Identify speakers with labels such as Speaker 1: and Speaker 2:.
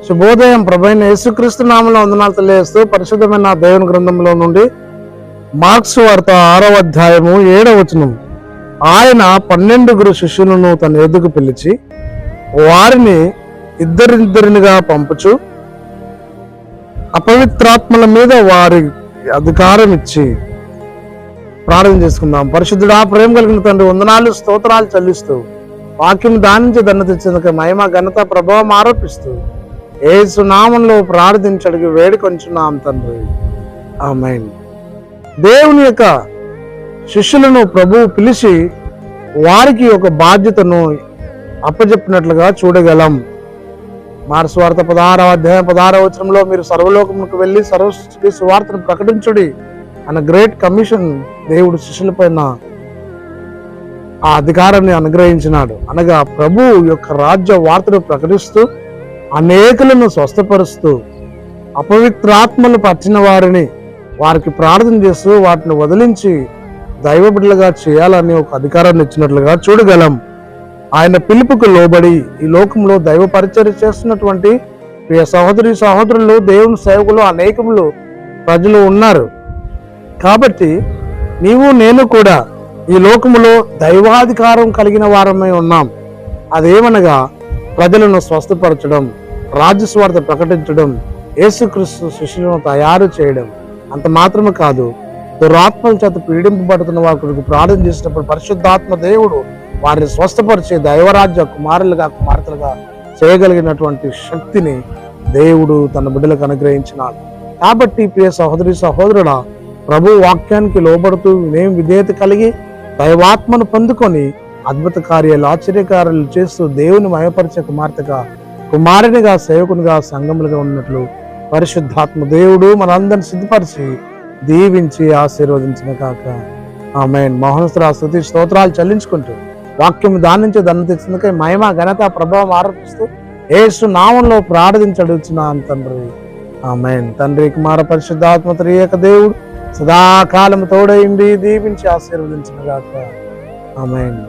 Speaker 1: శుభోదయం. ప్రభువైన యేసుక్రీస్తు నామములో వందనాలు తెలియజేస్తూ పరిశుద్ధమైన దేవుని గ్రంథంలో నుండి మార్క్స్ వార్త 6వ అధ్యాయము 7వ వచనం. ఆయన 12 శిష్యులను తన ఎదుగు పిలిచి వారిని ఇద్దరిద్దరినిగా పంపుచు అపవిత్రాత్మల మీద వారి అధికారం ఇచ్చి ప్రార్థన చేసుకుందాం. పరిశుద్ధుడా, ప్రేమ కలిగిన తండ్రి, వందనాలు స్తోత్రాలు చెల్లిస్తూ వాక్యం దానించి దండ తెచ్చేందుకు మహిమ ఘనత ప్రభావం ఆరోపిస్తూ యేసు నామంలో ప్రార్థించడికి వేడుకొంచున్నాం తండ్రి, ఆమేన్. దేవుని యొక్క శిష్యులను ప్రభువు పిలిచి వారికి ఒక బాధ్యతను అప్పచెప్పినట్లుగా చూడగలం. మార్క్స్ వార్త 16వ అధ్యాయం 16వ వచనంలో మీరు సర్వలోకమునకు వెళ్ళి సర్వసృష్టికి సువార్తను ప్రకటించుడి అన్న గ్రేట్ కమిషన్ దేవుడు శిష్యుల పైన ఆ అధికారాన్ని అనుగ్రహించినాడు. అనగా ప్రభు యొక్క రాజ్య వార్తను ప్రకటిస్తూ అనేకులను స్వస్థపరుస్తూ అపవిత్రాత్మలు పట్టిన వారిని వారికి ప్రార్థన చేస్తూ వాటిని వదిలించి దైవ బిడ్డలుగా చేయాలని ఒక అధికారాన్ని ఇచ్చినట్లుగా చూడగలం. ఆయన పిలుపుకు లోబడి ఈ లోకంలో దైవ పరిచర్య చేస్తున్నటువంటి ప్రియ సహోదరి సహోదరులు, దేవుని సేవకులు అనేకములు ప్రజలు ఉన్నారు. కాబట్టి నీవు నేను కూడా ఈ లోకములో దైవాధికారం కలిగిన వారమై ఉన్నాం. అదేమనగా ప్రజలను స్వస్థపరచడం, రాజ్యస్వార్థ ప్రకటించడం, యేసుక్రీస్తు శిష్యులను తయారు చేయడం. అంత మాత్రమే కాదు, దురాత్మల చేత పీడింపబడుతున్న వారికి ప్రార్థన చేసినప్పుడు పరిశుద్ధాత్మ దేవుడు వారిని స్వస్థపరిచే దైవరాజ్య కుమారులుగా కుమార్తెలుగా చేయగలిగినటువంటి శక్తిని దేవుడు తన బిడ్డలకు అనుగ్రహించినాడు. కాబట్టి ప్రియ సహోదరి సహోదరుడా, ప్రభు వాక్యానికి లోబడుతూ విధేయత కలిగి దైవాత్మను పొందుకొని అద్భుత కార్యాలు ఆశ్చర్యకార్యాలు చేస్తూ దేవుని మయపరిచే కుమార్తెగా కుమారునిగా సేవకునిగా సంఘములుగా ఉన్నట్లు పరిశుద్ధాత్మ దేవుడు మనందరిని సిద్ధపరిచి దీవించి ఆశీర్వదించిన కాక ఆమేన్. మహోన్నతుడా, స్తుతి స్తోత్రాలు చెల్లించుకుంటూ వాక్యం దాని నుంచి దండ తెచ్చినందుకే మహిమ ఘనత ప్రభావం ఆరోపిస్తూ యేసు నామంలో ప్రార్థించడుచున్నాను తండ్రి, ఆమేన్. తండ్రి, కుమార పరిశుద్ధాత్మ త్రియేక దేవుడు సదాకాలం తోడైండి దీవించి ఆశీర్వదించిన గాక, ఆమేన్.